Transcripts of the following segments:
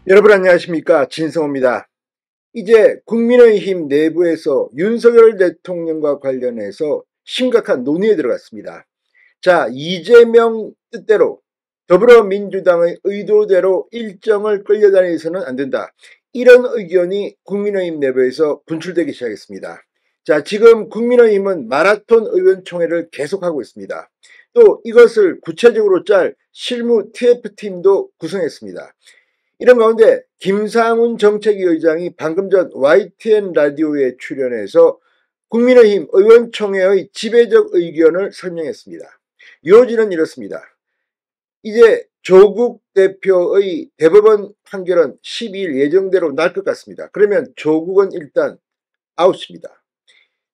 여러분 안녕하십니까, 진성호입니다. 이제 국민의힘 내부에서 윤석열 대통령과 관련해서 심각한 논의에 들어갔습니다. 자, 이재명 뜻대로 더불어민주당의 의도대로 일정을 끌려다니서는 안 된다, 이런 의견이 국민의힘 내부에서 분출되기 시작했습니다. 자, 지금 국민의힘은 마라톤 의원총회를 계속하고 있습니다. 또 이것을 구체적으로 짤 실무 TF팀도 구성했습니다. 이런 가운데 김상훈 정책위 의장이 방금 전 YTN 라디오에 출연해서 국민의힘 의원총회의 지배적 의견을 설명했습니다. 요지는 이렇습니다. 이제 조국 대표의 대법원 판결은 12일 예정대로 날 것 같습니다. 그러면 조국은 일단 아웃입니다.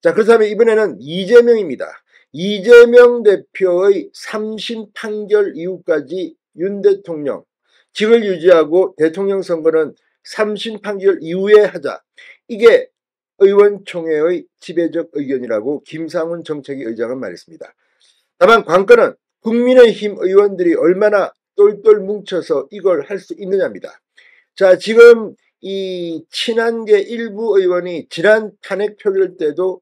자, 그렇다면 이번에는 이재명입니다. 이재명 대표의 3심 판결 이후까지 윤 대통령 직을 유지하고 대통령 선거는 3심 판결 이후에 하자. 이게 의원총회의 지배적 의견이라고 김상훈 정책위 의장은 말했습니다. 다만 관건은 국민의힘 의원들이 얼마나 똘똘 뭉쳐서 이걸 할 수 있느냐입니다. 자, 지금 이 친한계 일부 의원이 지난 탄핵 표결 때도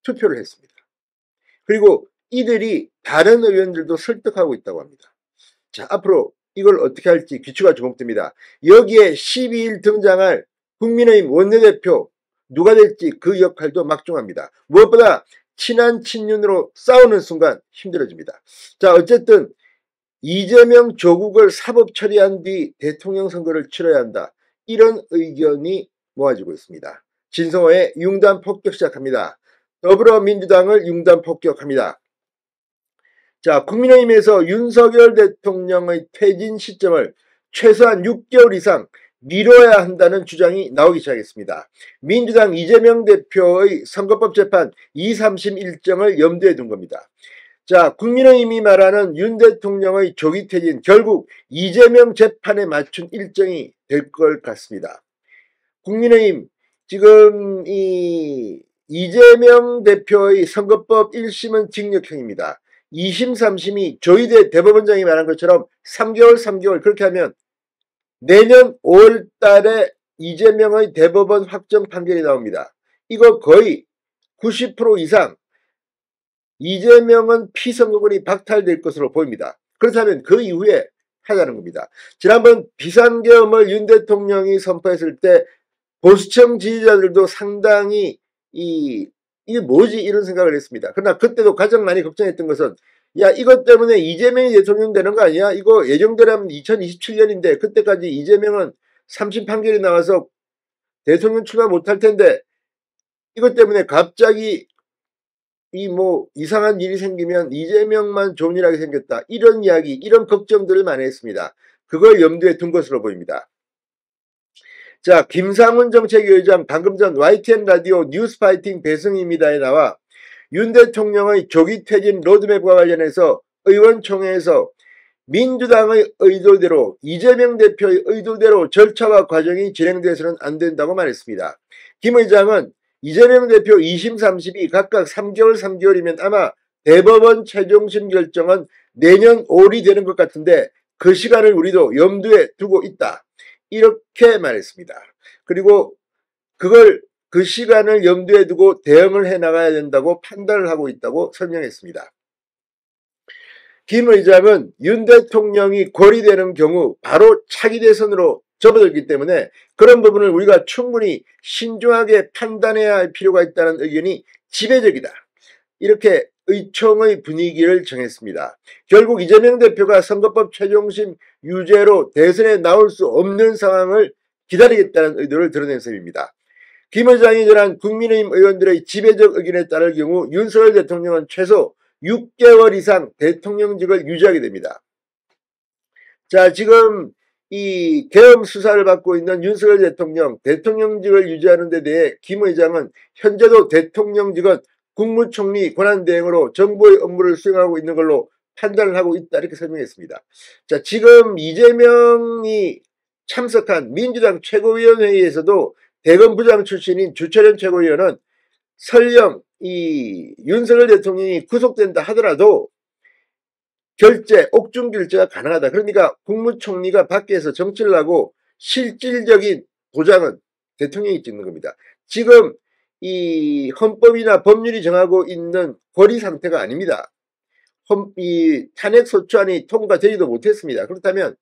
투표를 했습니다. 그리고 이들이 다른 의원들도 설득하고 있다고 합니다. 자, 앞으로 이걸 어떻게 할지 귀추가 주목됩니다. 여기에 12일 등장할 국민의힘 원내대표 누가 될지 그 역할도 막중합니다. 무엇보다 친한 친윤으로 싸우는 순간 힘들어집니다. 자, 어쨌든 이재명 조국을 사법 처리한 뒤 대통령 선거를 치러야 한다, 이런 의견이 모아지고 있습니다. 진성호의 융단 폭격 시작합니다. 더불어민주당을 융단 폭격합니다. 자, 국민의힘에서 윤석열 대통령의 퇴진 시점을 최소한 6개월 이상 미뤄야 한다는 주장이 나오기 시작했습니다. 민주당 이재명 대표의 선거법 재판 2, 3심 일정을 염두에 둔 겁니다. 자, 국민의힘이 말하는 윤 대통령의 조기 퇴진, 결국 이재명 재판에 맞춘 일정이 될 것 같습니다. 국민의힘 지금 이재명 대표의 선거법 1심은 징역형입니다. 2심, 3심이 조희대 대법원장이 말한 것처럼 3개월 그렇게 하면 내년 5월 달에 이재명의 대법원 확정 판결이 나옵니다. 이거 거의 90% 이상 이재명은 피선거권이 박탈될 것으로 보입니다. 그렇다면 그 이후에 하자는 겁니다. 지난번 비상계엄을 윤 대통령이 선포했을 때 보수층 지지자들도 상당히 이게 뭐지, 이런 생각을 했습니다. 그러나 그때도 가장 많이 걱정했던 것은, 야, 이것 때문에 이재명이 대통령 되는 거 아니야? 이거 예정대로면 2027년인데 그때까지 이재명은 3심 판결이 나와서 대통령 출마 못할 텐데 이것 때문에 갑자기 이상한 일이 생기면 이재명만 좋은 일 하게 생겼다, 이런 이야기, 이런 걱정들을 많이 했습니다. 그걸 염두에 둔 것으로 보입니다. 자, 김상훈 정책위 의장 방금 전 YTN 라디오 뉴스파이팅 배승입니다에 나와 윤 대통령의 조기 퇴진 로드맵과 관련해서 의원총회에서 민주당의 의도대로, 이재명 대표의 의도대로 절차와 과정이 진행돼서는 안 된다고 말했습니다. 김 의장은 이재명 대표 2심, 3심이 각각 3개월이면 아마 대법원 최종심 결정은 내년 5월이 되는 것 같은데 그 시간을 우리도 염두에 두고 있다, 이렇게 말했습니다. 그리고 그 시간을 염두에 두고 대응을 해나가야 된다고 판단을 하고 있다고 설명했습니다. 김 의장은 윤 대통령이 고리되는 경우 바로 차기 대선으로 접어들기 때문에 그런 부분을 우리가 충분히 신중하게 판단해야 할 필요가 있다는 의견이 지배적이다, 이렇게 의총의 분위기를 정했습니다. 결국 이재명 대표가 선거법 최종심 유죄로 대선에 나올 수 없는 상황을 기다리겠다는 의도를 드러낸 셈입니다. 김 의장이 전한 국민의힘 의원들의 지배적 의견에 따를 경우 윤석열 대통령은 최소 6개월 이상 대통령직을 유지하게 됩니다. 자, 지금 이 계엄 수사를 받고 있는 윤석열 대통령직을 유지하는 데 대해 김 의장은 현재도 대통령직은 국무총리 권한대행으로 정부의 업무를 수행하고 있는 걸로 판단을 하고 있다, 이렇게 설명했습니다. 자, 지금 이재명이 참석한 민주당 최고위원회의에서도 대검 부장 출신인 주철현 최고위원은 설령 이 윤석열 대통령이 구속된다 하더라도 옥중 결제가 가능하다. 그러니까 국무총리가 밖에서 정치를 하고 실질적인 도장은 대통령이 찍는 겁니다. 지금 이 헌법이나 법률이 정하고 있는 권리 상태가 아닙니다. 이 탄핵소추안이 통과되지도 못했습니다. 그렇다면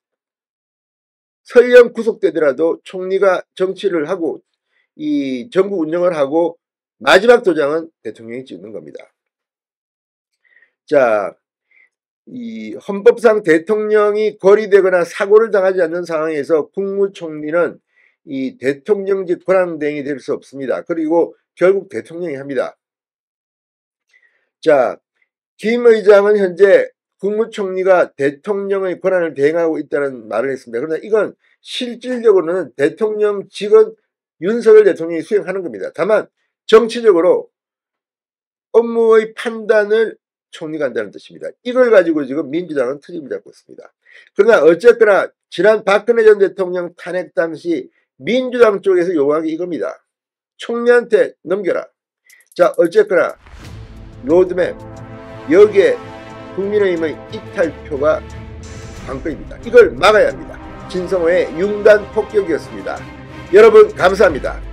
설령 구속되더라도 총리가 정치를 하고 이 정부 운영을 하고 마지막 도장은 대통령이 찍는 겁니다. 자, 이 헌법상 대통령이 고리되거나 사고를 당하지 않는 상황에서 국무총리는 이 대통령직 권한대행이 될 수 없습니다. 그리고 결국 대통령이 합니다. 자, 김 의장은 현재 국무총리가 대통령의 권한을 대행하고 있다는 말을 했습니다. 그러나 이건 실질적으로는 대통령직은 윤석열 대통령이 수행하는 겁니다. 다만 정치적으로 업무의 판단을 총리가 한다는 뜻입니다. 이걸 가지고 지금 민주당은 트집을 잡고 있습니다. 그러나 어쨌거나 지난 박근혜 전 대통령 탄핵 당시 민주당 쪽에서 요구한 게 이겁니다. 총리한테 넘겨라. 자, 어쨌거나 로드맵 여기에 국민의힘의 이탈표가 관건입니다. 이걸 막아야 합니다. 진성호의 융단 폭격이었습니다. 여러분 감사합니다.